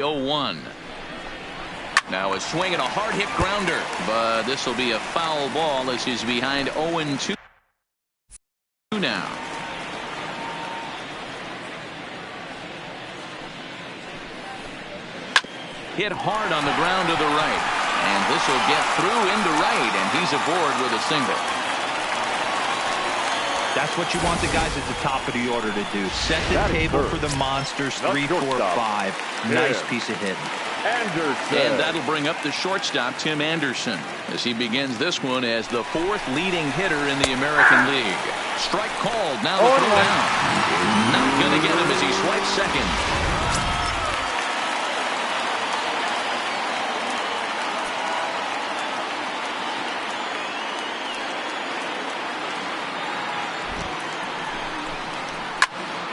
0-1. Now a swing and a hard hit grounder, but this will be a foul ball as he's behind 0-2 now. Hit hard on the ground to the right, and this will get through into right, and he's aboard with a single. That's what you want the guys at the top of the order to do. Set the table for the monsters. 3, 4, 5. Nice piece of hitting. And that'll bring up the shortstop, Tim Anderson, as he begins this one as the 4th leading hitter in the American League. Strike called. Now the throw down. Not going to get him as he swipes second.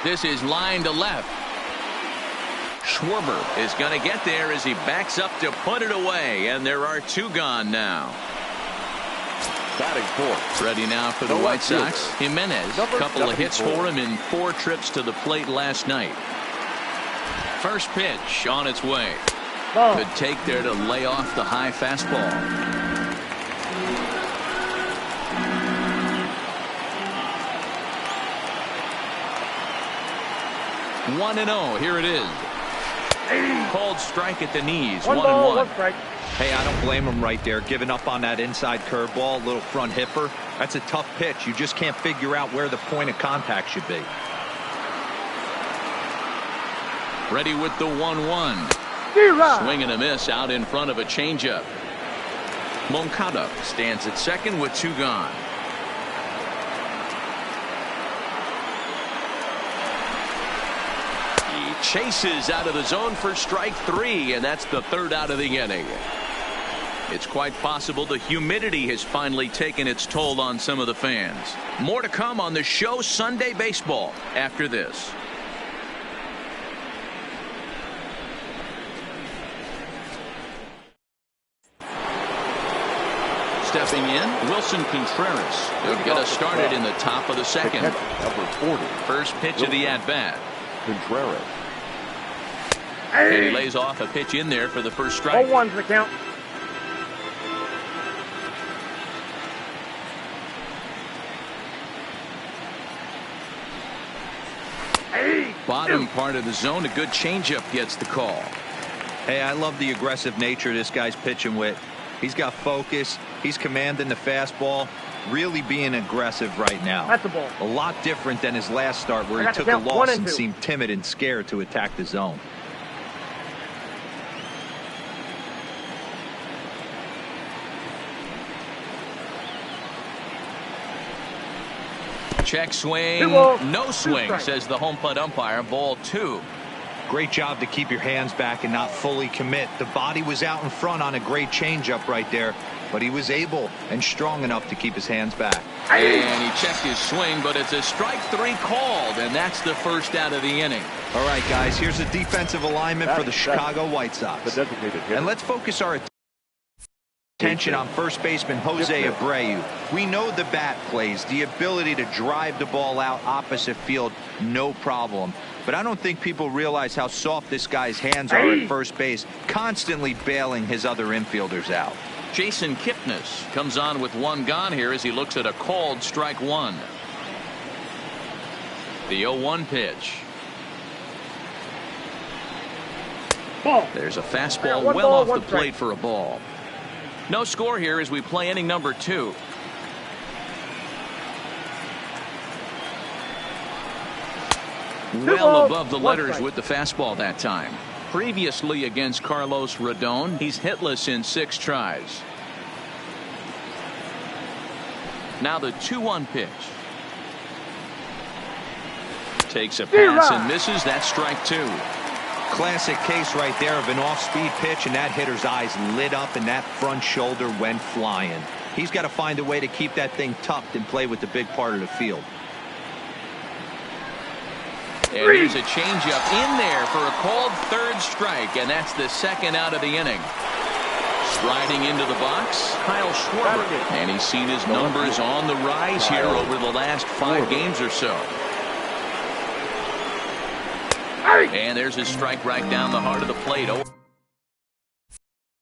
This is line to left. Schwarber is going to get there as he backs up to put it away, and there are 2 gone now. Batting fourth. Ready now for the White Sox. Jimenez, a couple of hits for him in 4 trips to the plate last night. First pitch on its way. Could take there to lay off the high fastball. 1-0. Here it is. Called strike at the knees. 1-1. Hey, I don't blame him right there. Giving up on that inside curveball, little front hipper. That's a tough pitch. You just can't figure out where the point of contact should be. Ready with the 1-1. Swing and a miss out in front of a changeup. Moncada stands at second with 2 gone. Chases out of the zone for strike 3, and that's the 3rd out of the inning. It's quite possible the humidity has finally taken its toll on some of the fans. More to come on the show Sunday Baseball after this. Stepping in, Wilson Contreras. He'll get us started in the top of the second. Number 40. First pitch of the at-bat. Contreras. And he lays off a pitch in there for the first strike. 0-1's the count. Bottom part of the zone, a good changeup gets the call. Hey, I love the aggressive nature this guy's pitching with. He's got focus. He's commanding the fastball. Really being aggressive right now. That's a ball. A lot different than his last start where he took a loss and seemed timid and scared to attack the zone. Check swing. No swing, says the home plate umpire. Ball 2. Great job to keep your hands back and not fully commit. The body was out in front on a great changeup right there, but he was able and strong enough to keep his hands back. And he checked his swing, but it's a strike 3 called, and that's the 1st out of the inning. All right, guys, here's a defensive alignment for the Chicago White Sox. And let's focus our attention on first baseman Jose Abreu. We know the bat plays, the ability to drive the ball out opposite field, no problem. But I don't think people realize how soft this guy's hands are at first base, constantly bailing his other infielders out. Jason Kipnis comes on with 1 gone here as he looks at a called strike 1. The 0-1 pitch. There's a fastball well off the plate for a ball. No score here as we play inning number 2. Well above the letters with the fastball that time. Previously against Carlos Rodon, he's hitless in 6 tries. Now the 2-1 pitch. Takes a pass and misses. That's strike 2. Classic case right there of an off-speed pitch, and that hitter's eyes lit up and that front shoulder went flying. He's got to find a way to keep that thing tucked and play with the big part of the field. And here's a changeup in there for a called 3rd strike, and that's the 2nd out of the inning. Striding into the box, Kyle Schwarber, and he's seen his numbers on the rise here over the last 5 games or so. And there's his strike right down the heart of the plate.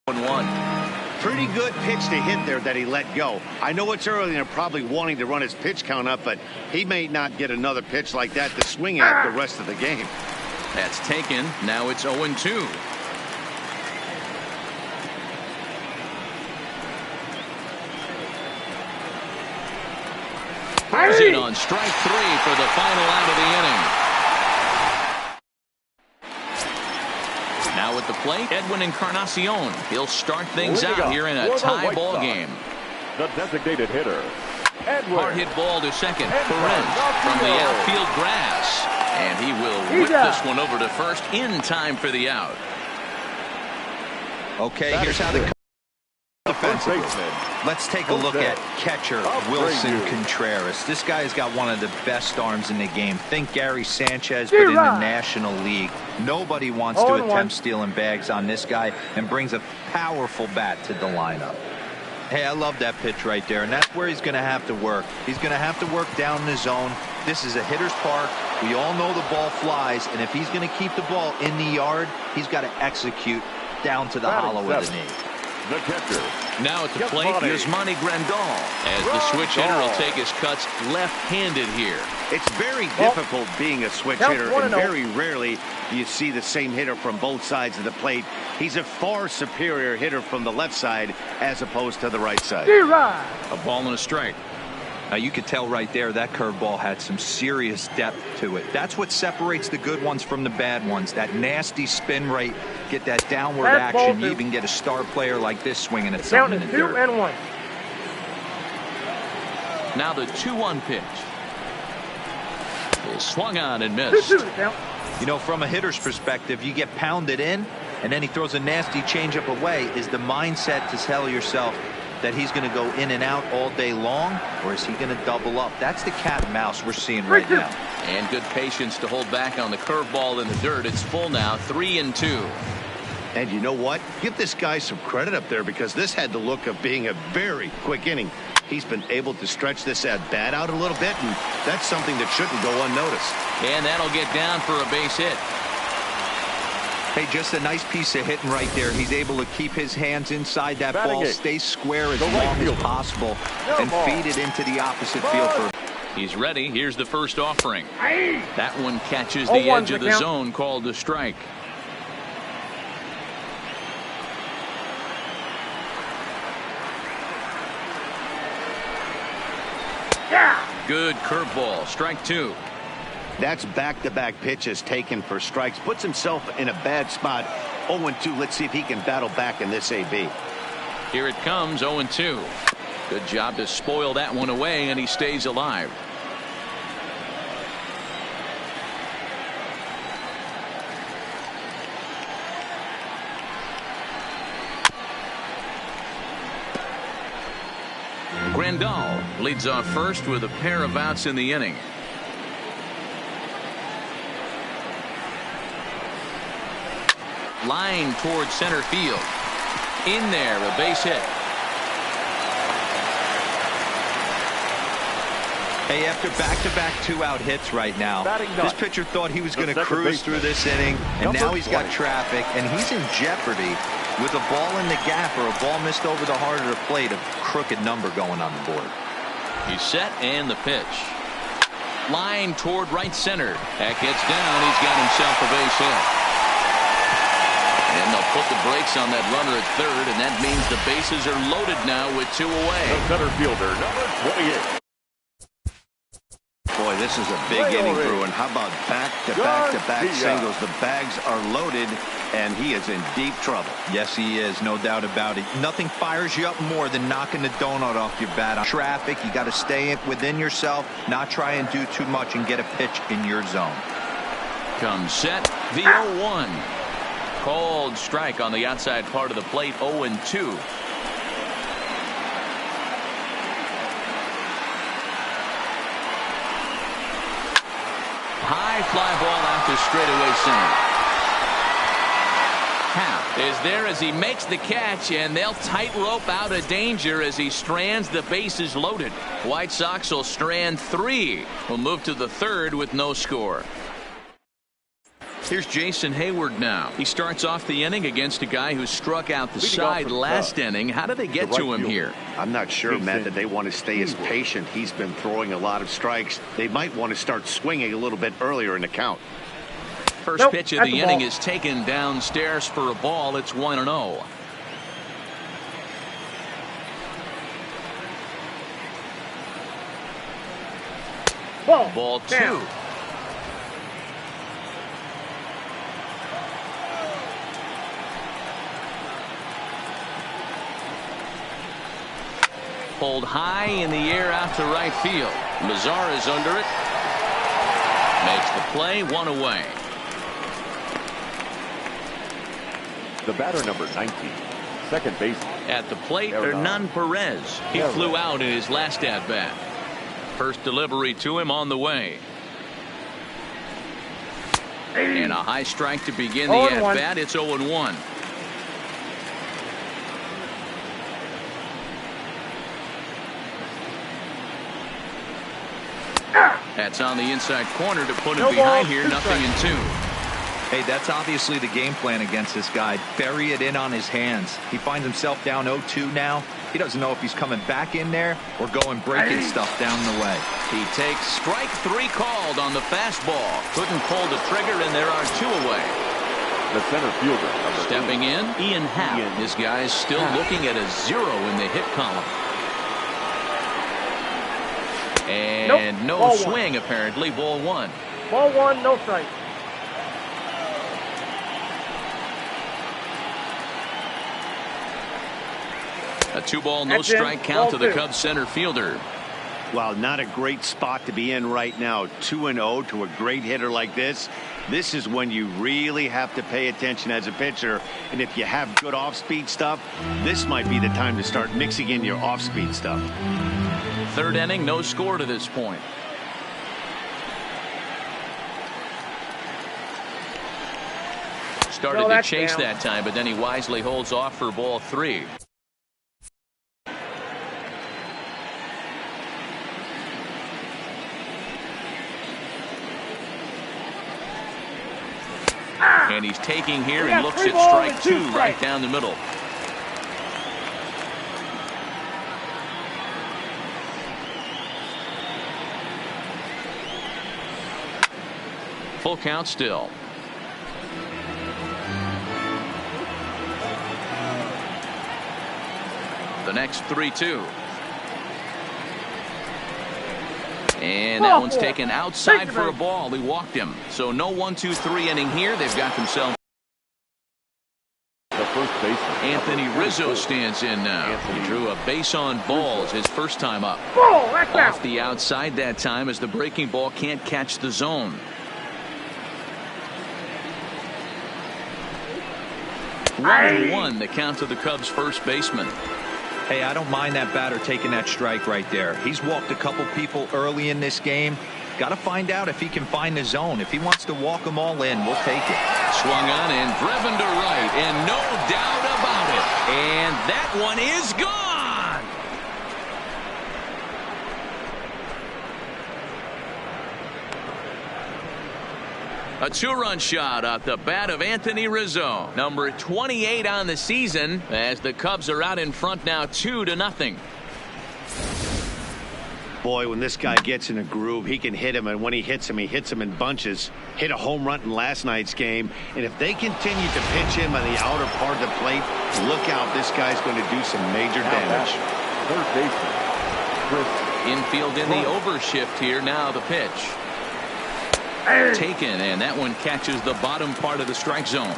0-1. Pretty good pitch to hit there that he let go. I know it's early and they're probably wanting to run his pitch count up, but he may not get another pitch like that to swing at the rest of the game. That's taken. Now it's 0-2. Fires in on strike 3 for the final out of the inning. Now at the plate, Edwin Encarnacion. He'll start things out here in a tie ball game. The designated hitter, Edwin. Hard hit ball to second. Perez from the outfield grass. And he will whip this one over to first in time for the out. Okay, here's how the defensively. Let's take a look at catcher Wilson Contreras. This guy's got one of the best arms in the game. Think Gary Sanchez, but in the National League. Nobody wants to attempt stealing bags on this guy, and brings a powerful bat to the lineup. Hey, I love that pitch right there, and that's where he's going to have to work. He's going to have to work down the zone. This is a hitter's park. We all know the ball flies, and if he's going to keep the ball in the yard, he's got to execute down to the hollow of the knee. The catcher. Now at the plate, Yasmani Grandal, as the switch hitter will take his cuts left-handed here. It's very difficult being a switch hitter, and very rarely do you see the same hitter from both sides of the plate. He's a far superior hitter from the left side as opposed to the right side. A ball and a strike. Now you could tell right there that curveball had some serious depth to it. That's what separates the good ones from the bad ones. That nasty spin rate, get that downward action. You even get a star player like this swinging at something in the dirt. 2-1. Now the 2-1 pitch. He swung on and missed. You know, from a hitter's perspective, you get pounded in, and then he throws a nasty changeup away. Is the mindset to tell yourself that he's going to go in and out all day long, or is he going to double up? That's the cat and mouse we're seeing right now. And good patience to hold back on the curveball in the dirt. It's full now, 3-2. And you know what? Give this guy some credit up there, because this had the look of being a very quick inning. He's been able to stretch this at bat out a little bit, and that's something that shouldn't go unnoticed. And that'll get down for a base hit. Hey, just a nice piece of hitting right there. He's able to keep his hands inside that ball, stay square as long as possible, and feed it into the opposite field. He's ready. Here's the first offering. That one catches the edge of the zone, called a strike. Good curveball. Strike 2. That's back-to-back pitches taken for strikes. Puts himself in a bad spot. 0-2. Let's see if he can battle back in this AB. Here it comes, 0-2. Good job to spoil that one away, and he stays alive. Grandal leads off first with a pair of outs in the inning. Line towards center field. In there, a base hit. Hey, after back-to-back 2-out hits right now, this pitcher thought he was going to cruise through this inning, and now he's got traffic, and he's in jeopardy with a ball in the gap or a ball missed over the heart of the plate, a crooked number going on the board. He's set, and the pitch. Line toward right center. That gets down. He's got himself a base hit. And they'll put the brakes on that runner at third, and that means the bases are loaded now with 2 away. The center fielder, number 28. Boy, this is a big inning through, and how about back-to-back-to-back singles? The bags are loaded, and he is in deep trouble. Yes, he is, no doubt about it. Nothing fires you up more than knocking the donut off your bat. On traffic, you got to stay within yourself, not try and do too much and get a pitch in your zone. Comes set, the 0-1. Called strike on the outside part of the plate, 0-2. High fly ball out to straightaway center. Happ is there as he makes the catch, and they'll tightrope out of danger as he strands the bases loaded. White Sox will strand 3. We'll move to the third with no score. Here's Jason Hayward now. He starts off the inning against a guy who struck out the side last inning. How did they get to him here? I'm not sure, Matt, that they want to stay as patient. He's been throwing a lot of strikes. They might want to start swinging a little bit earlier in the count. First pitch of the inning is taken downstairs for a ball. It's 1-0. Ball 2. Down. Pulled high in the air out to right field. Mazara is under it. Makes the play, 1 away. The batter, number 19, second baseman. At the plate, Hernan Perez. He flew out in his last at-bat. First delivery to him on the way. And a high strike to begin the at-bat. It's 0-1. That's on the inside corner to put him behind here. 0-2. Hey, that's obviously the game plan against this guy. Bury it in on his hands. He finds himself down 0-2 now. He doesn't know if he's coming back in there or going breaking stuff down the way. He takes strike 3 called on the fastball. Couldn't pull the trigger, and there are 2 away. The center fielder. Stepping in, Ian Happ. This guy is still looking at a 0 in the hit column. And no swing, apparently. Ball 1. Ball 1, no strike. A 2-ball, no strike count to the Cubs center fielder. Well, not a great spot to be in right now. 2-0 to a great hitter like this. This is when you really have to pay attention as a pitcher. And if you have good off-speed stuff, this might be the time to start mixing in your off-speed stuff. Third inning, no score to this point. Started to chase that time, but then he wisely holds off for ball 3. And he's taking here and looks at strike 2 right down the middle. Full count still. The next 3-2. And that one's taken outside for a ball. He walked him. So no 1-2-3 inning here. They've got themselves. The first baseman. Anthony Rizzo stands in now. He drew a base on balls his first time up. Off the outside that time as the breaking ball can't catch the zone. 1-1 the count to the Cubs first baseman. Hey, I don't mind that batter taking that strike right there. He's walked a couple people early in this game. Got to find out if he can find the zone. If he wants to walk them all in, we'll take it. Swung on and driven to right, and no doubt about it. And that one is gone. A 2-run shot off the bat of Anthony Rizzo, number 28 on the season, as the Cubs are out in front now 2-0. Boy, when this guy gets in a groove, he can hit him, and when he hits him in bunches. Hit a home run in last night's game, and if they continue to pitch him on the outer part of the plate, look out, this guy's going to do some major damage. Third baseman. Infield in the overshift here. Now the pitch. Taken, and that one catches the bottom part of the strike zone.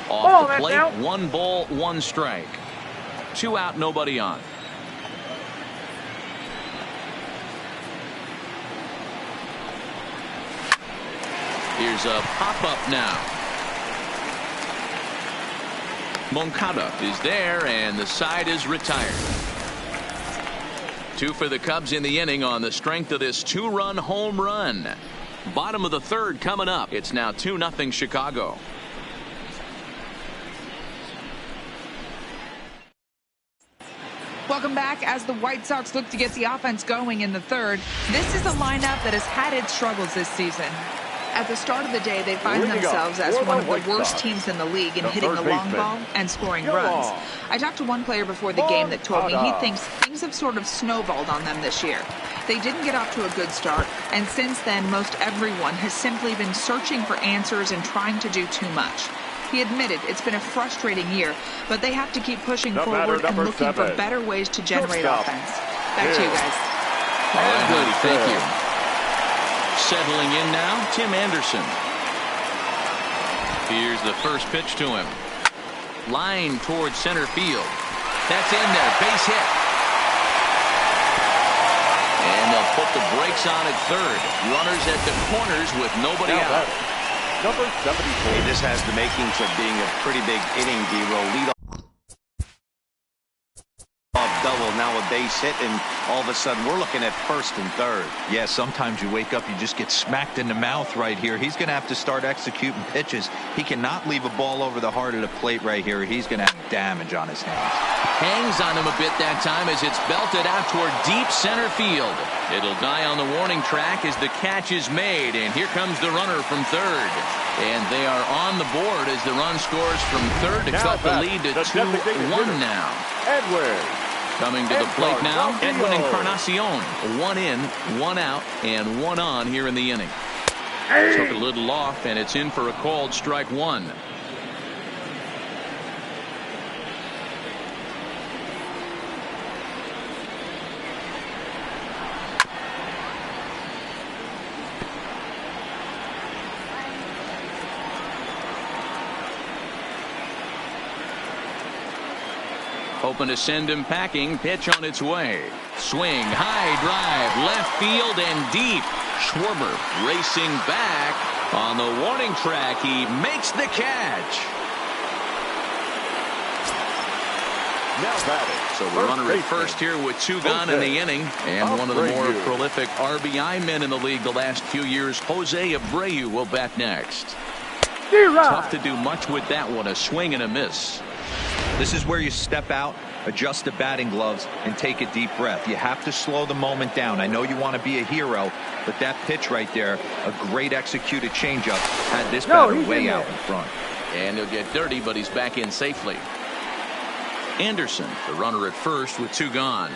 Off the plate, 1 ball, 1 strike. 2 out, nobody on. Here's a pop-up now. Moncada is there, and the side is retired. 2 for the Cubs in the inning on the strength of this 2-run home run. Bottom of the 3rd coming up. It's now 2-0 Chicago. Welcome back. back as the White Sox look to get the offense going in the third. This is a lineup that has had its struggles this season. At the start of the day, they find themselves as one of the worst teams in the league in hitting the long ball and scoring runs. I talked to one player before the game that told me he thinks things have sort of snowballed on them this year. They didn't get off to a good start, and since then, most everyone has simply been searching for answers and trying to do too much. He admitted it's been a frustrating year, but they have to keep pushing forward and looking for better ways to generate offense. Back to you guys. All right, Heidi, thank you. Settling in now, Tim Anderson. Here's the first pitch to him. Line towards center field. That's in there. Base hit. And they'll put the brakes on at third. Runners at the corners with nobody out. Number 74. This has the makings of being a pretty big inning, D-roll. Lead off double, now a base hit, and all of a sudden we're looking at first and third. Yeah, sometimes you wake up, you just get smacked in the mouth right here. He's going to have to start executing pitches. He cannot leave a ball over the heart of the plate right here. He's going to have damage on his hands. Hangs on him a bit that time as it's belted out toward deep center field. It'll die on the warning track as the catch is made, and here comes the runner from third. And they are on the board as the run scores from third to cut the lead to 2-1 now. Edwin. Coming to the plate now, Edwin Encarnacion. 1 in, 1 out, and 1 on here in the inning. Took a little off, and it's in for a called strike 1. Hoping to send him packing. Pitch on its way. Swing, high drive, left field and deep. Schwarber racing back on the warning track. He makes the catch. Now batting. So the runner at first here with 2 gone in the inning, and one of the more prolific RBI men in the league the last few years, Jose Abreu, will bat next. Tough to do much with that one. A swing and a miss. This is where you step out, adjust the batting gloves, and take a deep breath. You have to slow the moment down. I know you want to be a hero, but that pitch right there, a great executed changeup, had this batter way out in front. And he'll get dirty, but he's back in safely. Anderson, the runner at first with 2 gone.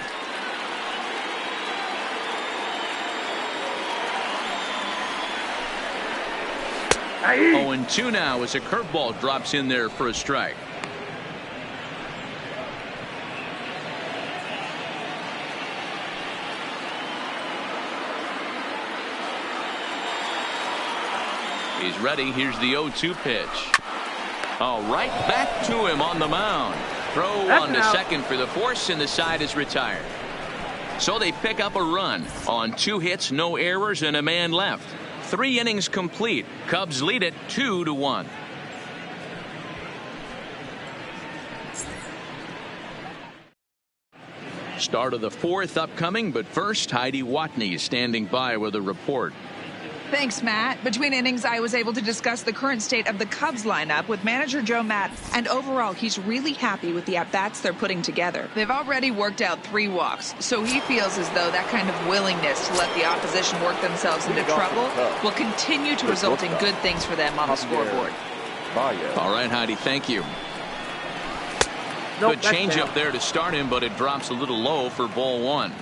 Aye. 0-2 now as a curveball drops in there for a strike. He's ready. Here's the 0-2 pitch. Oh, right back to him on the mound. Throw on to second for the force, and the side is retired. So they pick up a run on 2 hits, no errors, and a man left. 3 innings complete. Cubs lead it 2-1. Start of the 4th upcoming, but first, Heidi Watney is standing by with a report. Thanks, Matt. Between innings, I was able to discuss the current state of the Cubs lineup with manager Joe Matt, and overall, he's really happy with the at-bats they're putting together. They've already worked out 3 walks, so he feels as though that kind of willingness to let the opposition work themselves into trouble will continue to result in good things for them on the scoreboard. All right, Heidi, thank you. Good change up there to start him, but it drops a little low for ball 1.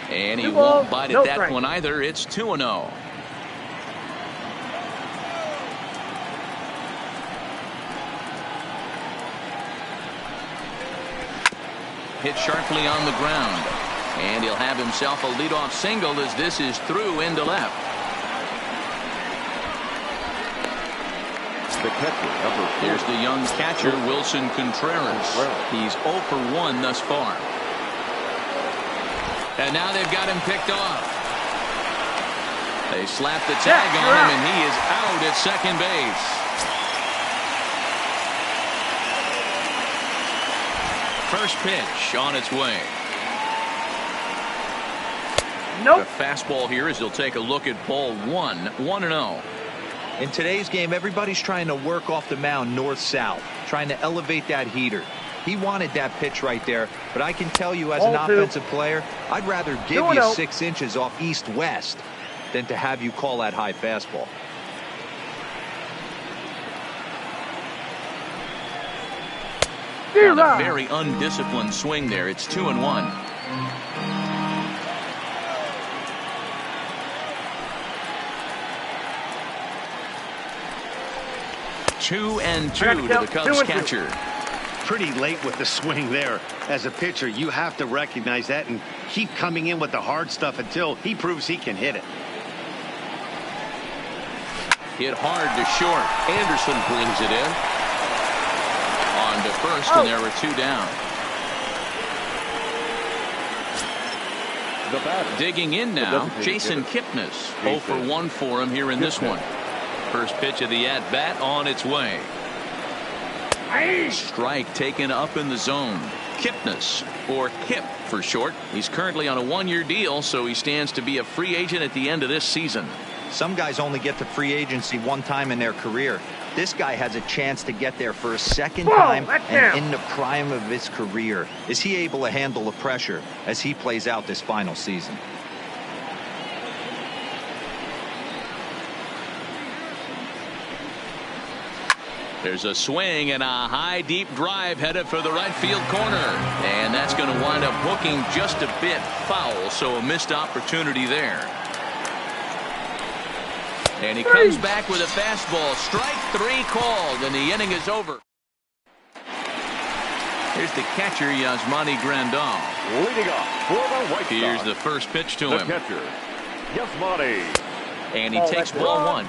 And he won't bite at that one either. It's 2-0. Hit sharply on the ground. And he'll have himself a leadoff single as this is through into left. The catcher, number 4. Here's the young catcher, Wilson Contreras. He's 0 for 1 thus far. And now they've got him picked off. They slap the tag on him, and he is out at second base. First pitch on its way. The fastball here as he'll take a look at ball 1. 1-0. In today's game, everybody's trying to work off the mound north-south, trying to elevate that heater. He wanted that pitch right there, but I can tell you as an offensive player, I'd rather give you 6 inches off east-west than to have you call that high fastball. And a very undisciplined swing there. It's 2-1. Two and two to the Cubs catcher. Pretty late with the swing there. As a pitcher, you have to recognize that and keep coming in with the hard stuff until he proves he can hit it. Hit hard to short. Anderson brings it in. On to first, and there were 2 down. Digging in now, Jason Kipnis. 0 for 1 for him here in this one. First pitch of the at-bat on its way. Strike taken up in the zone. Kipnis, or Kip for short. He's currently on a 1-year deal, so he stands to be a free agent at the end of this season. Some guys only get to free agency 1 time in their career. This guy has a chance to get there for a second time and in the prime of his career. Is he able to handle the pressure as he plays out this final season? There's a swing and a high deep drive headed for the right field corner, and that's going to wind up hooking just a bit foul, so a missed opportunity there. And he comes back with a fastball. Strike 3 called, and the inning is over. Here's the catcher, Yasmani Grandal. Leading off for the White Sox. Here's the first pitch to him. The catcher, Yasmani. And he takes ball 1.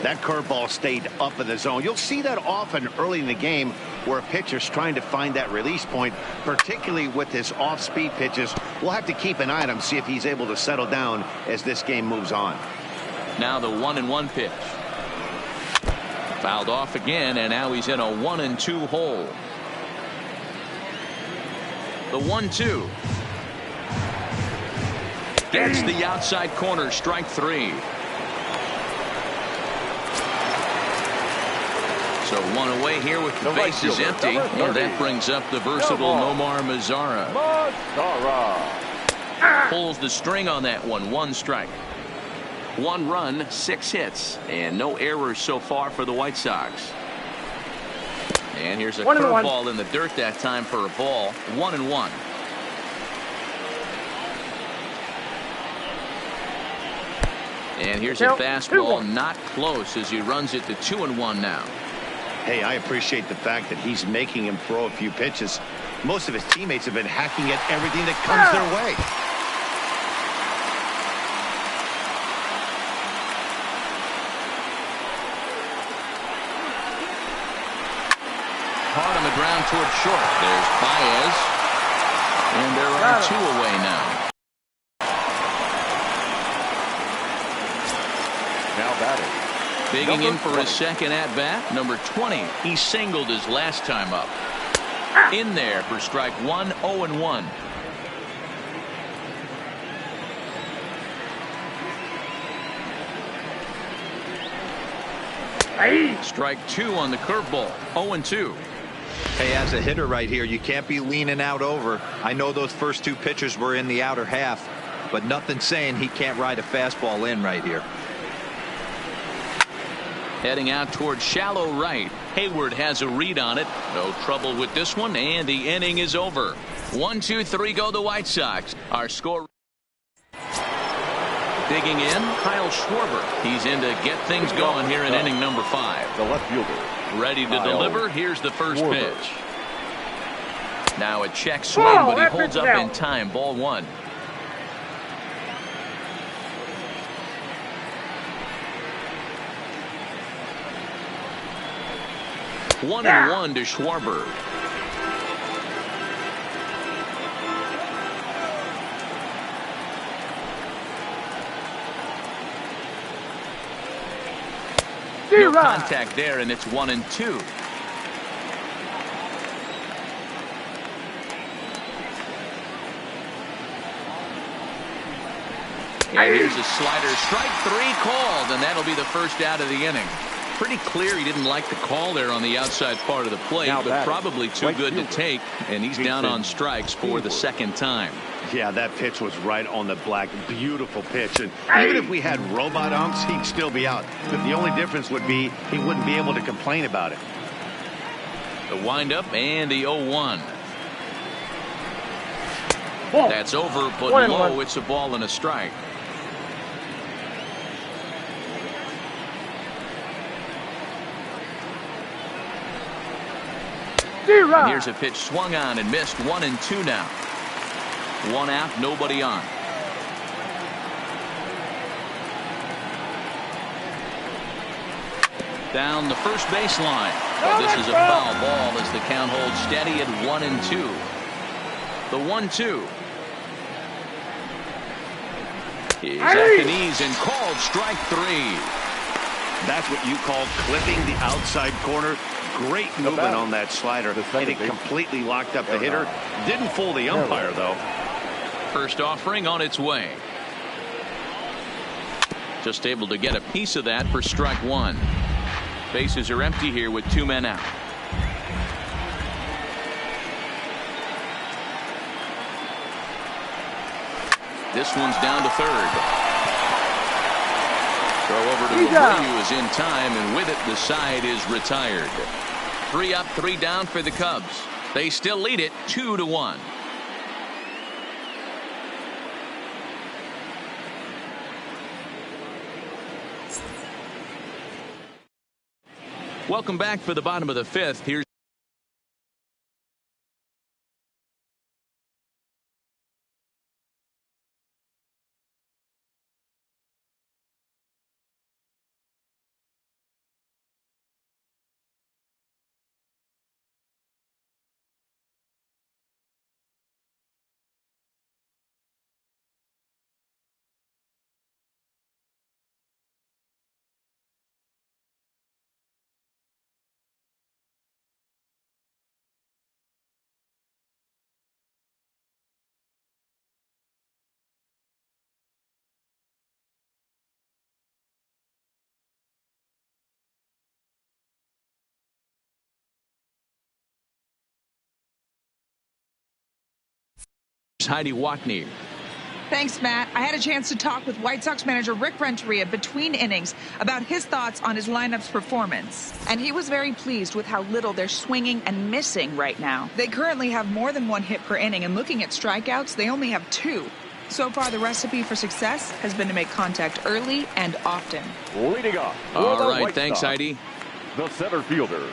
That curveball stayed up in the zone. You'll see that often early in the game where a pitcher's trying to find that release point, particularly with his off-speed pitches. We'll have to keep an eye on him, see if he's able to settle down as this game moves on. Now the 1-1 pitch. Fouled off again, and now he's in a 1-2 hole. The 1-2. Gets the outside corner, strike 3. So 1 away here with the bases empty. And that brings up the versatile Nomar Mazara. Pulls the string on that one. 1 strike. 1 run, 6 hits, and no errors so far for the White Sox. And here's a curveball in the dirt that time for a ball. 1-1. And here's a fastball, not close, as he runs it to 2-1 now. Hey, I appreciate the fact that he's making him throw a few pitches. Most of his teammates have been hacking at everything that comes their way. Hard on the ground toward short. There's Baez. And there are 2 away now. Now batting. Digging in for his second at-bat, number 20. He singled his last time up. In there for strike 1, 0-1. Strike 2 on the curveball. 0-2. Hey, as a hitter right here, you can't be leaning out over. I know those first 2 pitches were in the outer half, but nothing saying he can't ride a fastball in right here. Heading out towards shallow right. Hayward has a read on it. No trouble with this one, and the inning is over. 1-2-3 go the White Sox. Our score. Digging in, Kyle Schwarber. He's in to get things going here in inning number 5. The left fielder. Ready to deliver. Here's the first pitch. Now a check swing, but he holds up in time. Ball 1. One and 1 to Schwarber. No contact there, and it's 1-2. And here's a slider. Strike 3 called, and that'll be the first out of the inning. Pretty clear he didn't like the call there on the outside part of the plate, but probably too good to take, and he's down on strikes for the second time. Yeah, that pitch was right on the black. Beautiful pitch. And even if we had robot umps, he'd still be out. But the only difference would be he wouldn't be able to complain about it. The windup and the 0-1. That's over, but low. It's a ball and a strike. And here's a pitch swung on and missed. 1-2 now. 1 out, nobody on. Down the first baseline. But this is a foul ball as the count holds steady at 1-2. The 1-2. He's at the knees and called strike 3. That's what you call clipping the outside corner. Great movement on that slider, and it completely locked up the hitter. Didn't fool the umpire, though. First offering on its way. Just able to get a piece of that for strike 1. Bases are empty here with 2 men out. This one's down to third. Throw over to Abreu is in time, and with it, the side is retired. 3 up, 3 down for the Cubs. They still lead it 2-1. Welcome back for the bottom of the 5th. Here's Heidi Watney. Thanks, Matt. I had a chance to talk with White Sox manager Rick Renteria between innings about his thoughts on his lineup's performance. And he was very pleased with how little they're swinging and missing right now. They currently have more than 1 hit per inning, and looking at strikeouts, they only have 2. So far, the recipe for success has been to make contact early and often. Leading off. All right, thanks, Heidi. The center fielder,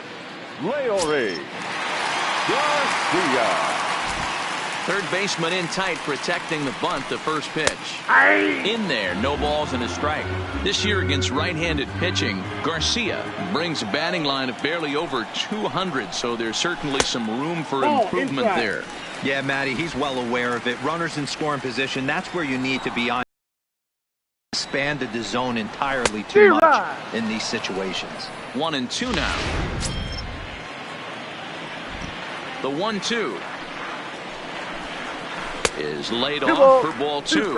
Leury Garcia. Third baseman in tight, protecting the bunt, the first pitch. In there, no balls and a strike. This year against right-handed pitching, Garcia brings a batting line of barely over 200, so there's certainly some room for improvement there. Yeah, Matty, he's well aware of it. Runners in scoring position, that's where you need to be on. Expanded the zone entirely too much in these situations. 1-2 now. The 1-2. Is laid off for ball 2.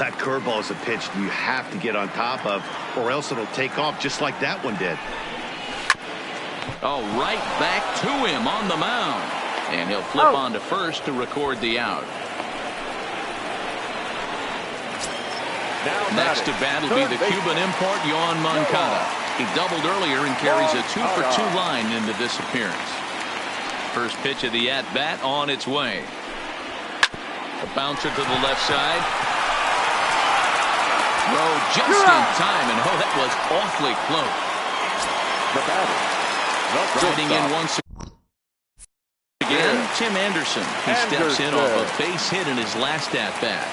That curveball is a pitch you have to get on top of, or else it'll take off just like that one did. Oh, right back to him on the mound. And he'll flip on to first to record the out. Next to bat will be the Cuban import, Yoan Moncada. He doubled earlier and carries a 2-for-2 line into this appearance. First pitch of the at-bat on its way. A bouncer to the left side. Throw just in time, and oh, that was awfully close. The batter. Riding in once again, Tim Anderson. He steps in off a base hit in his last at-bat.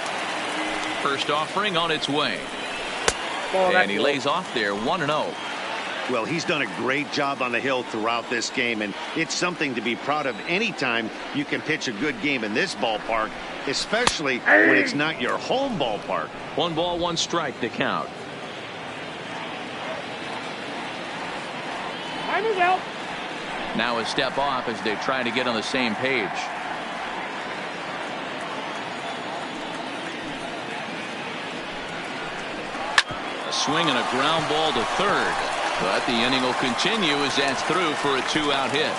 First offering on its way. And he lays off there, 1-0. Well, he's done a great job on the hill throughout this game, and it's something to be proud of anytime you can pitch a good game in this ballpark, especially when it's not your home ballpark. 1 ball, 1 strike to count. Time is out. Now a step off as they try to get on the same page. swing and a ground ball to third. But the inning will continue as that's through for a 2-out hit.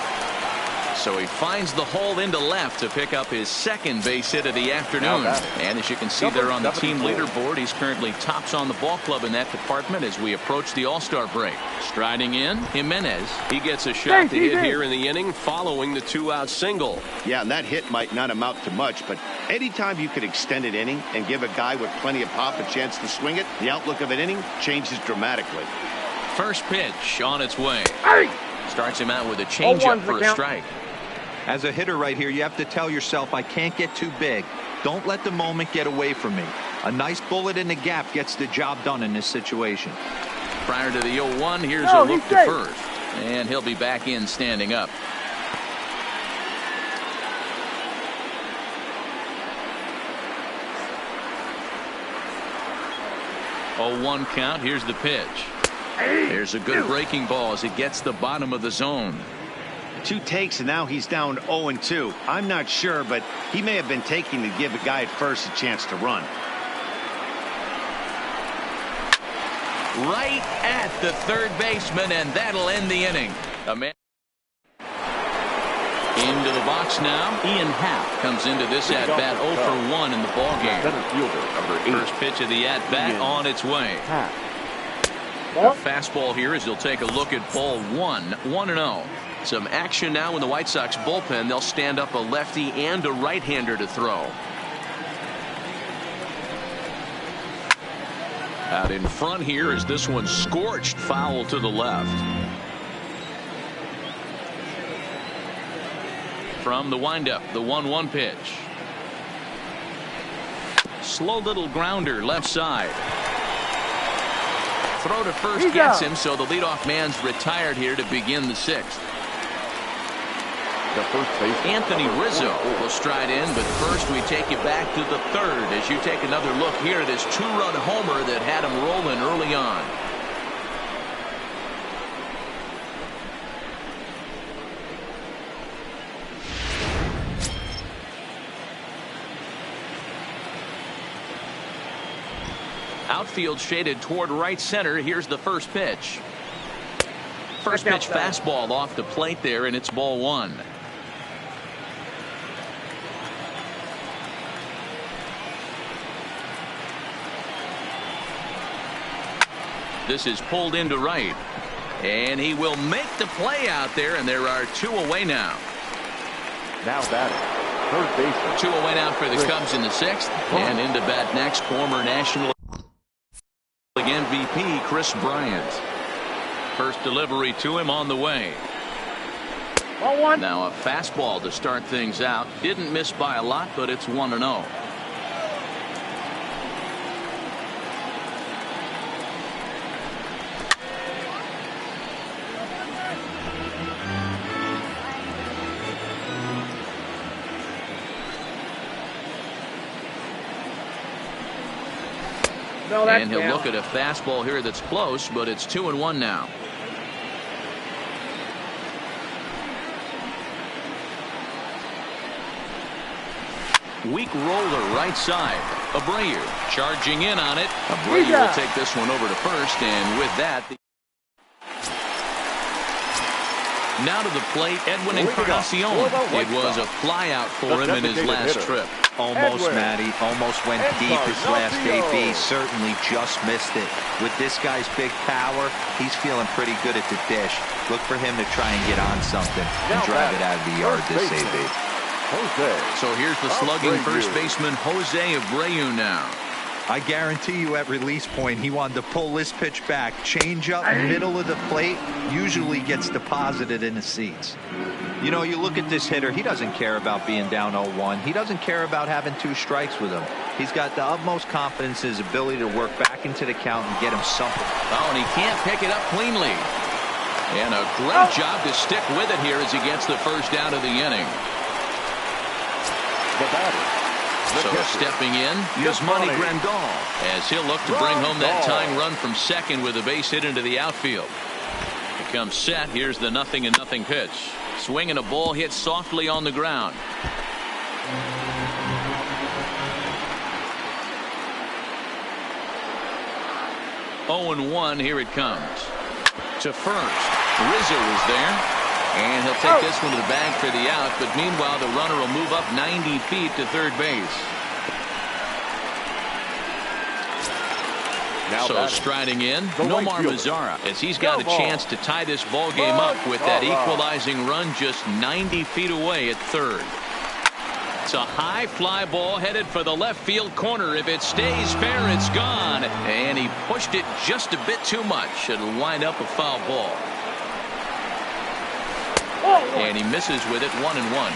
So he finds the hole into left to pick up his second base hit of the afternoon. And as you can see there on the team leaderboard, he's currently tops on the ball club in that department as we approach the All-Star break. Striding in, Jimenez. He gets a shot to hit here in the inning following the 2-out single. Yeah, and that hit might not amount to much, but anytime you could extend an inning and give a guy with plenty of pop a chance to swing it, the outlook of an inning changes dramatically. First pitch on its way. Starts him out with a changeup for a strike. As a hitter right here, you have to tell yourself, I can't get too big. Don't let the moment get away from me. A nice bullet in the gap gets the job done in this situation. Prior to the 0-1, here's a look to first. And he'll be back in standing up. Oh, 1 count. Here's the pitch. There's a good breaking ball as it gets the bottom of the zone. 2 takes and now he's down 0-2. I'm not sure, but he may have been taking to give a guy at first a chance to run. Right at the third baseman, and that'll end the inning. A man into the box now. Ian Happ comes into this at bat 0 for 1 in the ball game. First pitch of the at bat on its way. A fastball here as he'll take a look at ball 1, 1-0. Some action now in the White Sox bullpen. They'll stand up a lefty and a right-hander to throw. Out in front here is this one scorched foul to the left. From the windup, the 1-1 pitch. Slow little grounder left side. Throw to first gets him, so the leadoff man's retired here to begin the 6th. Anthony Rizzo will stride in, but first we take you back to the 3rd as you take another look here at his 2-run homer that had him rolling early on. Outfield shaded toward right center. Here's the first pitch. First pitch fastball off the plate there, and it's ball 1. This is pulled into right, and he will make the play out there, and there are 2 away now. Now batting, third baseman. 2 away now for the Cubs in the 6th, and into bat next, former National League MVP Chris Bryant. First delivery to him on the way. Now a fastball to start things out. Didn't miss by a lot, but it's 1-0. And he'll look at a fastball here that's close, but it's 2-1 now. Weak roller right side. Abreu charging in on it. Abreu will take this one over to first, and with that, now to the plate, Edwin Encarnacion. It was a flyout for him in his last trip. Almost, Matty. Almost went deep his last AB. Certainly just missed it. With this guy's big power, he's feeling pretty good at the dish. Look for him to try and get on something and drive it out of the yard this AB. So here's the slugging first baseman Jose Abreu now. I guarantee you at release point he wanted to pull this pitch back. Change up middle of the plate usually gets deposited in the seats. You know, you look at this hitter, he doesn't care about being down 0-1. He doesn't care about having 2 strikes with him. He's got the utmost confidence in his ability to work back into the count and get him something. Oh, and he can't pick it up cleanly. And a great job to stick with it here as he gets the first out of the inning. So stepping in, Yasmani Grandal, as he'll look to bring home that tying run from second with a base hit into the outfield. He comes set. Here's the 0-0 pitch. Swing and a ball hit softly on the ground. 0-1. Here it comes. To first. Rizzo is there. And he'll take this one to the bag for the out. But meanwhile, the runner will move up 90 feet to third base. So striding in, Nomar Mazara, as he's got a chance to tie this ball game up with that equalizing run just 90 feet away at third. It's a high fly ball headed for the left field corner. If it stays fair, it's gone. And he pushed it just a bit too much. It'll wind up a foul ball. And he misses with it, 1-1.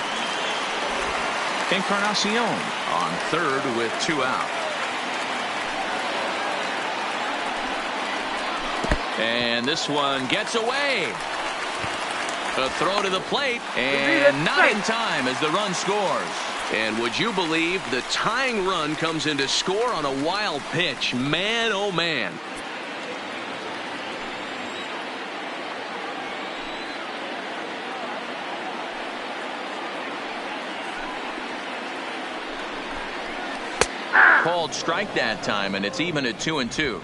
Encarnacion on third with 2 out. And this one gets away. A throw to the plate, and not in time as the run scores. And would you believe the tying run comes in to score on a wild pitch? Man, oh man. Called strike that time, and it's even at 2-2.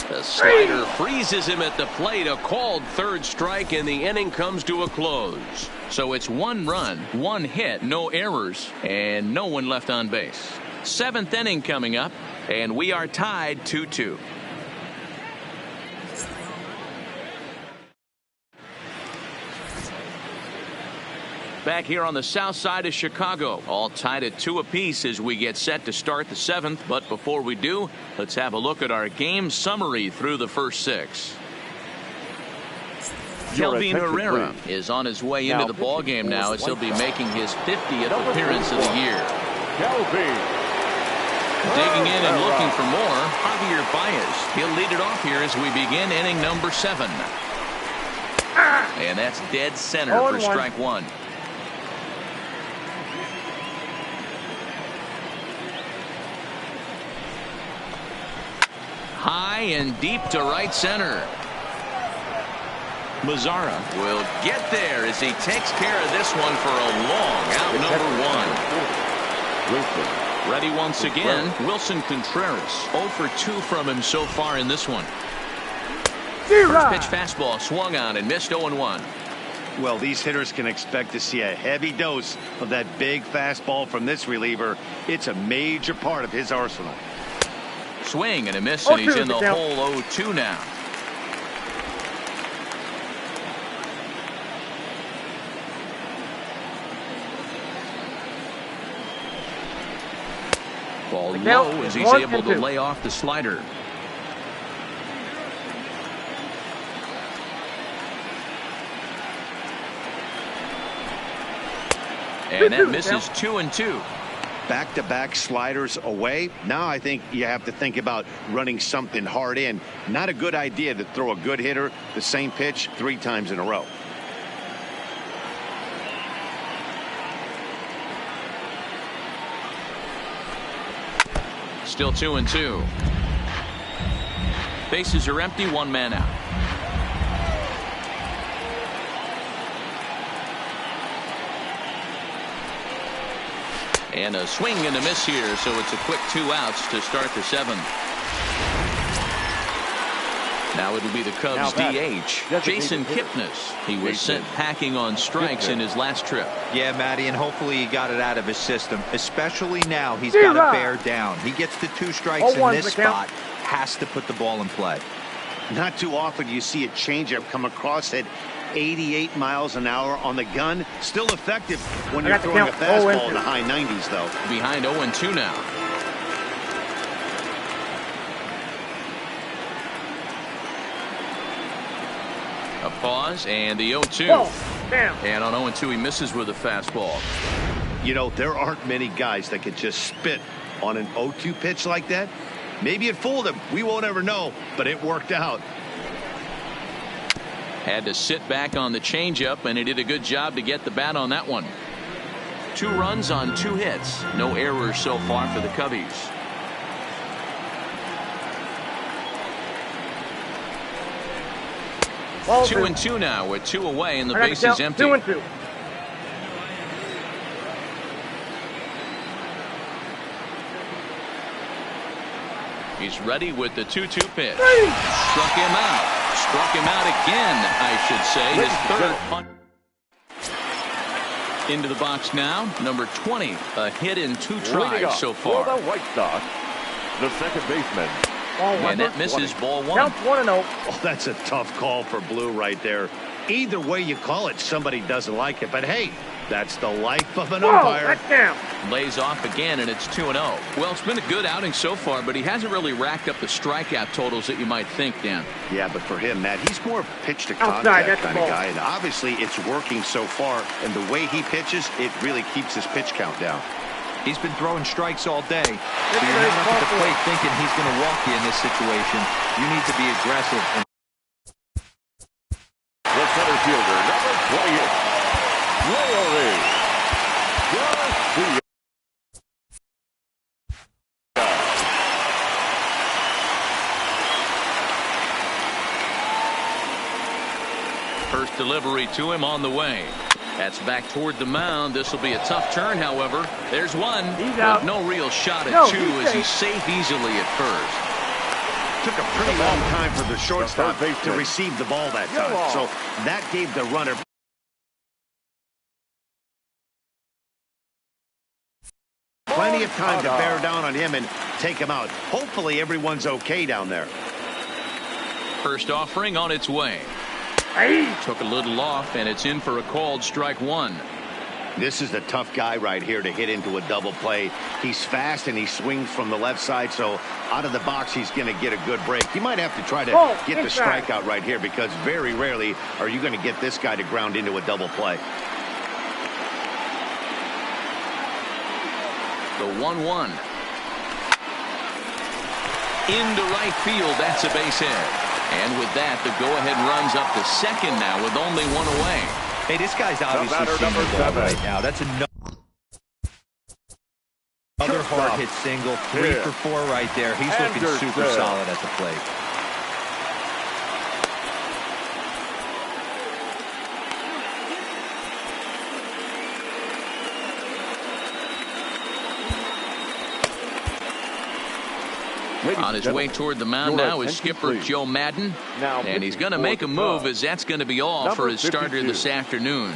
The slider freezes him at the plate. A called third strike, and the inning comes to a close. So it's 1 run, 1 hit, no errors, and no one left on base. 7th inning coming up, and we are tied 2-2. Back here on the south side of Chicago, all tied at 2 apiece as we get set to start the 7th. But before we do, let's have a look at our game summary through the first 6. Kelvin Herrera is on his way into the ballgame now as he'll be making his 50th appearance of the year. Digging in and looking for more, Javier Baez. He'll lead it off here as we begin inning number 7. And that's dead center for strike 1. High and deep to right center. Mazara will get there as he takes care of this one for a long out, number 1. Ready once again, Wilson Contreras. 0 for 2 from him so far in this one. First pitch fastball swung on and missed, 0-1. Well, these hitters can expect to see a heavy dose of that big fastball from this reliever. It's a major part of his arsenal. Swing and a miss, and he's in the hole 0-2 now. Ball low as he's able to lay off the slider. And that misses 2-2. Back-to-back sliders away. Now I think you have to think about running something hard in. Not a good idea to throw a good hitter the same pitch 3 times in a row. Still 2-2. Bases are empty, 1 man out. And a swing and a miss here, so it's a quick 2 outs to start the 7th. Now it'll be the Cubs DH, Jason Kipnis. He was sent packing on strikes in his last trip. Yeah, Matty, and hopefully he got it out of his system, especially now he's got to bear down. He gets the 2 strikes in this spot, has to put the ball in play. Not too often you see a changeup come across at 88 miles an hour on the gun. Still effective when you're throwing a fastball in the high 90s, though. Behind 0-2 now. A pause and the 0-2. And on 0-2 he misses with a fastball. You know, there aren't many guys that could just spit on an 0-2 pitch like that. Maybe it fooled him. We won't ever know, but it worked out. Had to sit back on the changeup, and he did a good job to get the bat on that one. 2 runs on 2 hits. No errors so far for the Cubbies. Ball 2-2 now with 2 away, and the base is empty. 2-2. He's ready with the 2-2 pitch. Struck him out. Struck him out again, I should say. His third punt. Into the box now, number 20. A hit in 2 tries so far. For the White Sox, the second baseman. And that misses ball 1. Count 1-0. Oh, that's a tough call for Blue right there. Either way you call it, somebody doesn't like it. But hey, that's the life of an umpire. Lays off again, and it's 2-0. Well, it's been a good outing so far, but he hasn't really racked up the strikeout totals that you might think, Dan. Yeah, but for him, Matt, he's more pitch to contact kind of guy. And obviously, it's working so far. And the way he pitches, it really keeps his pitch count down. He's been throwing strikes all day. So you're not up at the plate thinking he's going to walk you in this situation. You need to be aggressive. The center fielder, number 28, Leury Garcia. First delivery to him on the way. That's back toward the mound. This will be a tough turn, however. There's one, but no real shot at 2 as he's safe easily at first. Took a pretty long time for the shortstop to receive the ball that time. So that gave the runner plenty of time to bear down on him and take him out. Hopefully everyone's okay down there. First offering on its way. Took a little off, and it's in for a called strike 1. This is the tough guy right here to hit into a double play. He's fast and he swings from the left side, so out of the box he's going to get a good break. You might have to try to get the strikeout right here because very rarely are you going to get this guy to ground into a double play. The 1-1. Into right field. That's a base hit. And with that, the go-ahead runs up to second now with only 1 away. Hey, this guy's obviously seeing the ball right now. That's another hard hit single. 3 for 4 right there. He's looking super solid at the plate. On his way toward the mound now is skipper Joe Madden. And he's going to make a move as that's going to be all for his starter this afternoon.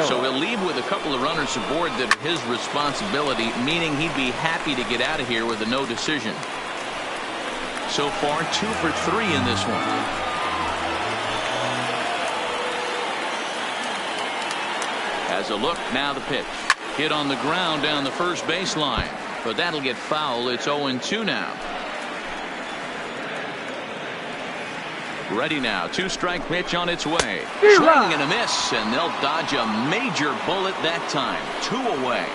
So he'll leave with a couple of runners aboard that are his responsibility, meaning he'd be happy to get out of here with a no decision. So far, 2 for 3 in this one. As a look, now the pitch. Hit on the ground down the first baseline. But that'll get foul. It's 0-2 now. Ready now. 2-strike pitch on its way. Swing and a miss, and they'll dodge a major bullet that time. 2 away.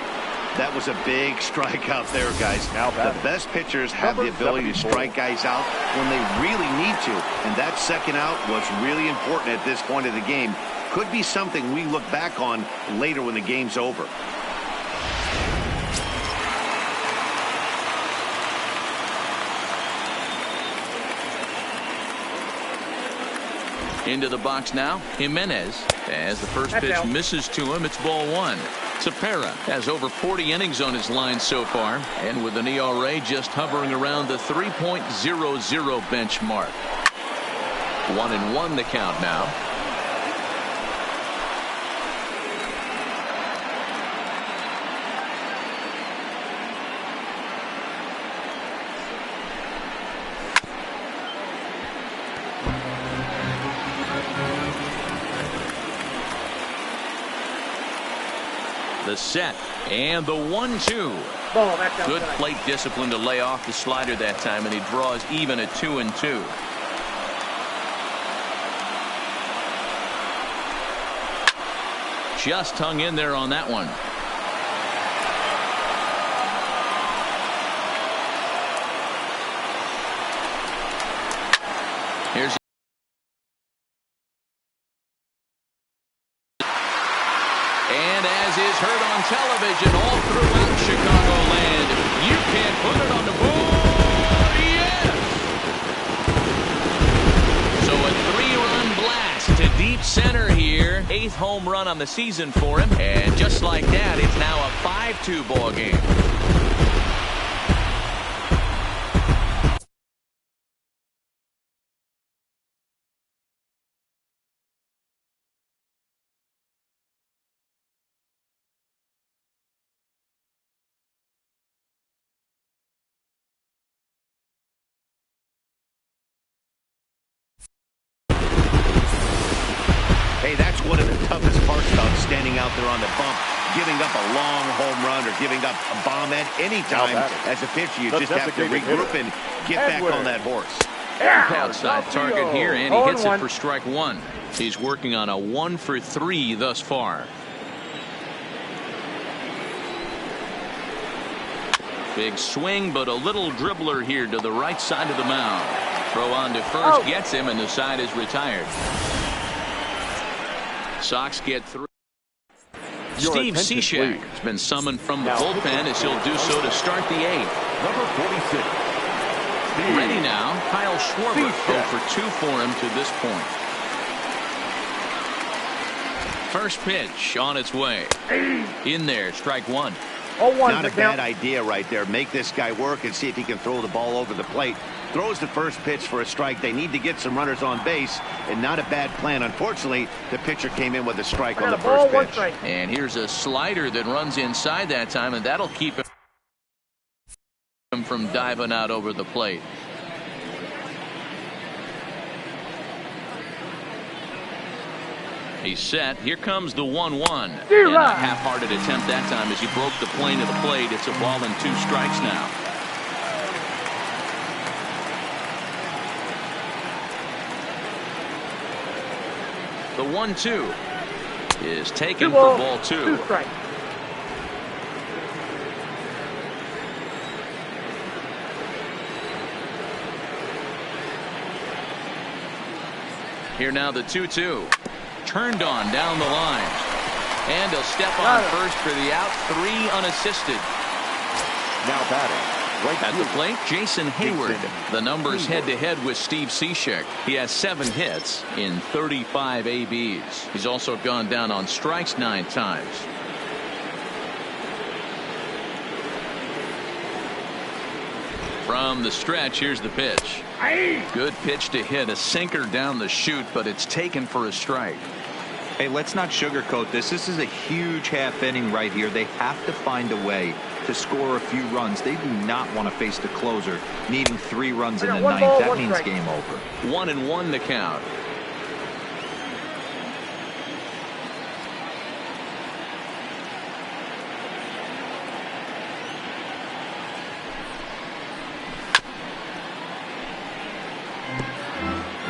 That was a big strikeout there, guys. The best pitchers have the ability to strike guys out when they really need to. And that second out was really important at this point of the game. Could be something we look back on later when the game's over. Into the box now, Jimenez. As the first pitch misses to him, it's ball 1. Tepera has over 40 innings on his line so far, and with an ERA just hovering around the 3.00 benchmark. 1-1 the count now. The set and the 1-2. Good plate discipline to lay off the slider that time, and he draws even at 2-2. Just hung in there on that one. Here's is heard on television all throughout Chicagoland. You can't put it on the board. Yes! So a 3-run blast to deep center here. 8th home run on the season for him. And just like that, it's now a 5-2 ball game. Hey, that's one of the toughest parts about standing out there on the bump. Giving up a long home run or giving up a bomb at any time as a pitcher. You just have to regroup and get back on that horse. Outside target here, and he hits it for strike one. He's working on a 1 for 3 thus far. Big swing, but a little dribbler here to the right side of the mound. Throw on to first, gets him, and the side is retired. Sox get through. Steve Cishek has been summoned from the bullpen as he'll do so to start the 8th. Number 46. Ready now, Kyle Schwarber. 0 for 2 for him to this point. First pitch on its way. In there, strike one. Not a bad idea right there. Make this guy work and see if he can throw the ball over the plate. Throws the first pitch for a strike. They need to get some runners on base, and not a bad plan. Unfortunately, the pitcher came in with a strike on the first pitch. And here's a slider that runs inside that time, and that'll keep him from diving out over the plate. He's set. Here comes the 1-1. And a half-hearted attempt that time as he broke the plane of the plate. It's a ball and 2 strikes now. The 1-2 is taken for ball 2. Here now the 2-2. Turned on down the line. And he'll step on first for the out. 3 unassisted. Now batting. Right at the plate, Jason Hayward. The numbers head-to-head with Steve Cishek. He has 7 hits in 35 ABs. He's also gone down on strikes 9 times. From the stretch, here's the pitch. Good pitch to hit. A sinker down the chute, but it's taken for a strike. Hey, let's not sugarcoat this. This is a huge half inning right here. They have to find a way to score a few runs. They do not want to face the closer needing 3 runs in the 9th. That means game over. 1-1 the count.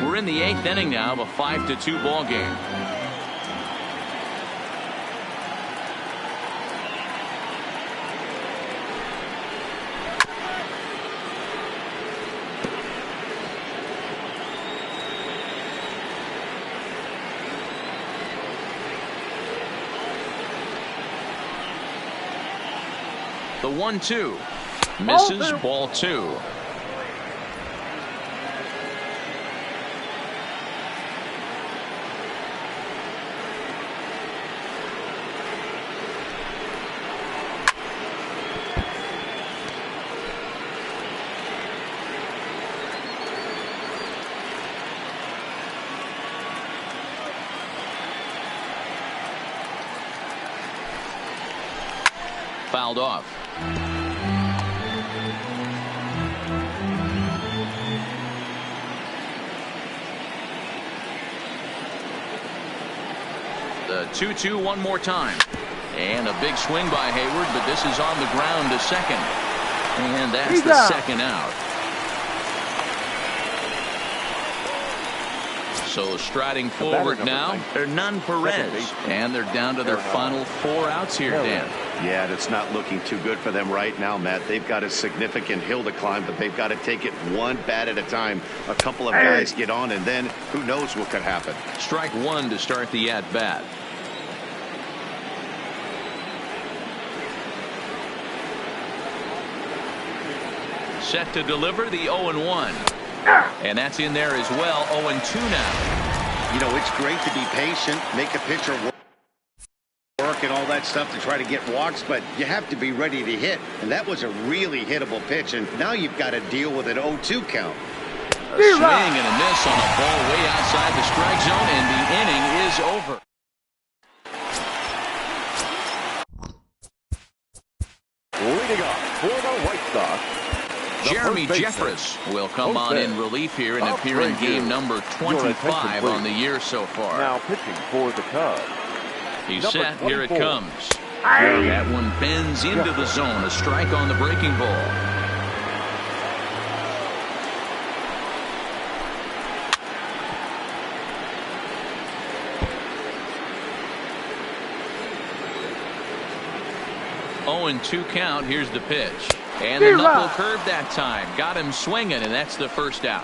We're in the 8th inning now of a 5-2 ball game. The 1-2 misses, ball 2. Fouled off. The 2-2 one more time. And a big swing by Hayward, but this is on the ground to second. And that's the second out. So striding forward now, Hernan Perez. And they're down to their final 4 outs here, Dan. Yeah, that's not looking too good for them right now, Matt. They've got a significant hill to climb, but they've got to take it one bat at a time. A couple of guys get on, and then who knows what could happen. Strike 1 to start the at-bat. Set to deliver the 0-1. And that's in there as well. 0-2 now. You know, it's great to be patient, make a pitcher work and all that stuff to try to get walks, but you have to be ready to hit. And that was a really hittable pitch, and now you've got to deal with an 0-2 count. A swing and a miss on a ball way outside the strike zone, and the inning is over. Leading off for the White Sox, Jeremy Jeremy Jeffress will come on in relief here and appear in game number 25 on the year so far. Now pitching for the Cubs. He's set. Here it comes. That one bends into the zone. A strike on the breaking ball. Oh, and 2 count. Here's the pitch. And the knuckle curve that time. Got him swinging, and that's the first out.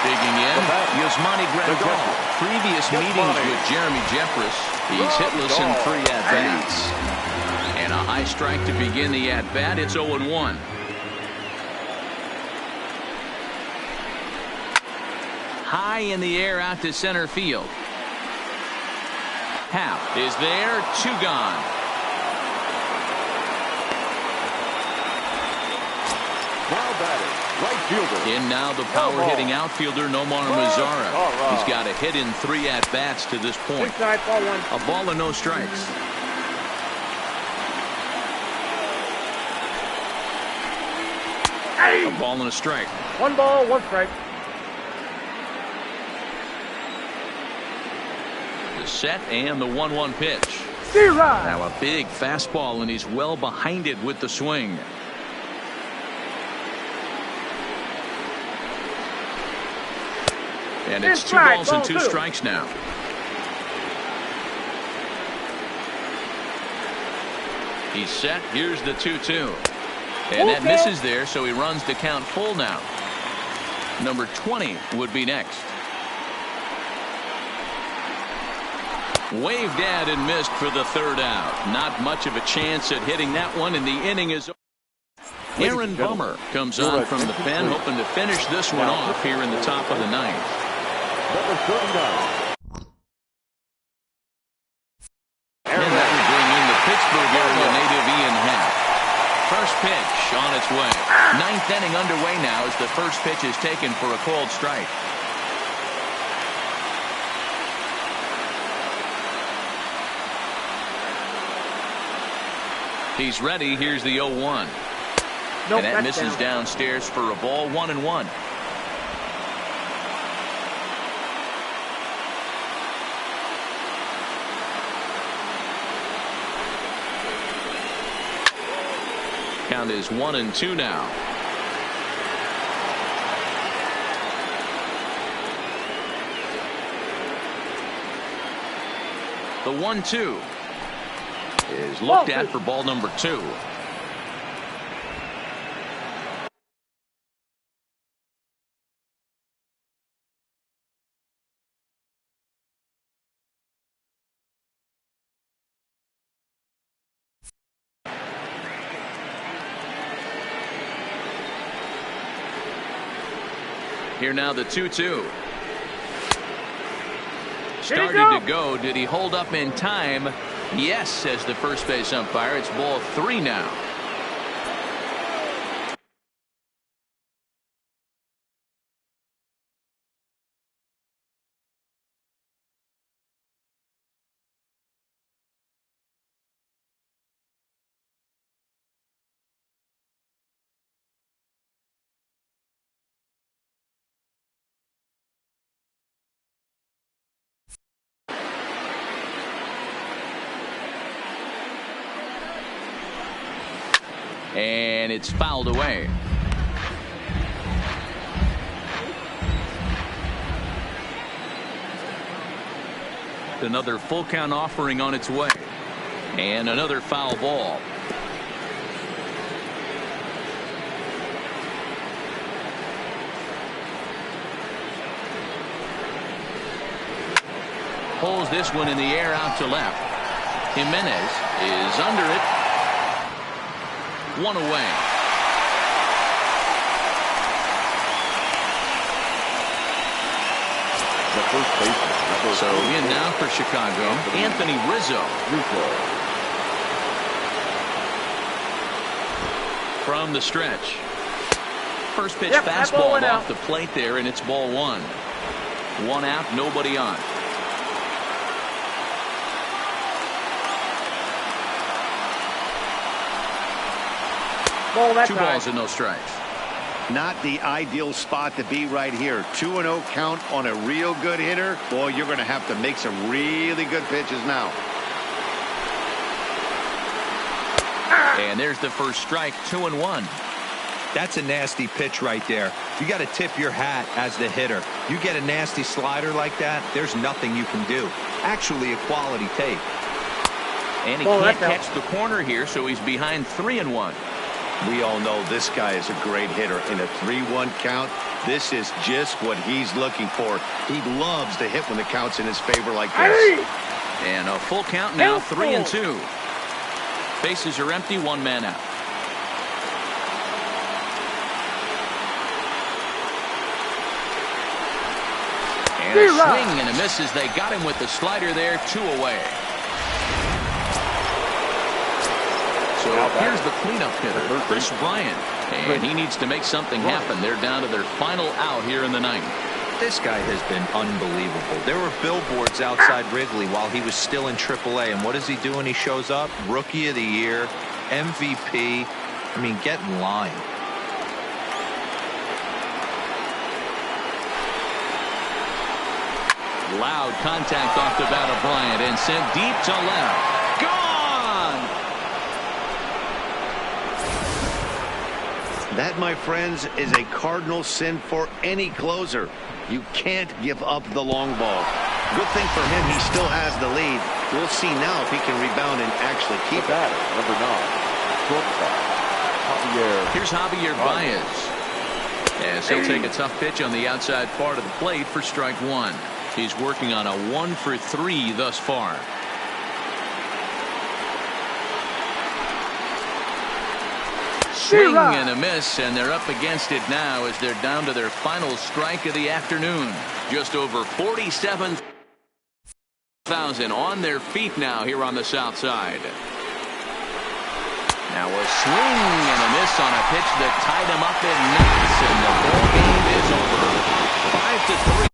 Digging in, Yasmani Grandal. Previous meetings with Jeremy Jeffress, he's hitless in 3 at-bats. And a high strike to begin the at-bat. It's 0-1. High in the air out to center field. Happ is there, 2 gone. Now batting, right fielder. In now the power-hitting outfielder Nomar Mazara. He's got a hit in 3 at-bats to this point. A ball and no strikes. A ball and a strike. 1 ball, 1 strike. The set and the 1-1 pitch. Now a big fastball, and he's well behind it with the swing. And it's 2 balls and 2 strikes now. He's set. Here's the 2-2. And that misses there, so he runs the count full now. Number 20 would be next. Waved at and missed for the 3rd out. Not much of a chance at hitting that one, and the inning is over. Aaron Bummer comes on from the pen, hoping to finish this one off here in the top of the 9th. Number 39. And that will bring in the Pittsburgh area native Ian Happ. First pitch on its way. 9th inning underway now as the first pitch is taken for a called strike. He's ready. Here's the 0-1. And that misses downstairs for a ball. 1-1. Count is 1-2 now. The 1-2 is looked at for ball number 2. Here now the 2-2. Started to go. Did he hold up in time? Yes, says the first base umpire. It's ball 3 now. And it's fouled away. Another full count offering on its way. And another foul ball. Pulls this one in the air out to left. Jimenez is under it. 1 away. The first baseman. So in now for Chicago, Anthony Rizzo. From the stretch. First pitch fastball off the plate there, and it's ball 1. 1 out, nobody on. 2 balls and no strikes. Not the ideal spot to be right here. 2-0 count on a real good hitter. Boy, you're going to have to make some really good pitches now. And there's the first strike, 2-1. That's a nasty pitch right there. You got to tip your hat as the hitter. You get a nasty slider like that, there's nothing you can do. Actually, a quality take. And he can't catch the corner here, so he's behind 3-1. We all know this guy is a great hitter. In a 3-1 count, this is just what he's looking for. He loves to hit when the count's in his favor like this. And a full count now, 3-2. Bases are empty, 1 man out. And a swing and a miss as they got him with the slider there, 2 away. So here's the cleanup hitter, Chris Bryant. And he needs to make something happen. They're down to their final out here in the 9th. This guy has been unbelievable. There were billboards outside Wrigley while he was still in AAA. And what is he doing? He shows up, Rookie of the Year, MVP. I mean, get in line. Loud contact off the bat of Bryant and sent deep to left. Gone! That, my friends, is a cardinal sin for any closer. You can't give up the long ball. Good thing for him, he still has the lead. We'll see now if he can rebound and actually keep it. Number 9, Here's Javier Baez. As he'll take a tough pitch on the outside part of the plate for strike 1. He's working on a 1-for-3 thus far. Swing and a miss, and they're up against it now as they're down to their final strike of the afternoon. Just over 47,000 on their feet now here on the south side. Now a swing and a miss on a pitch that tied him up in knots, and the ball game is over. 5-3.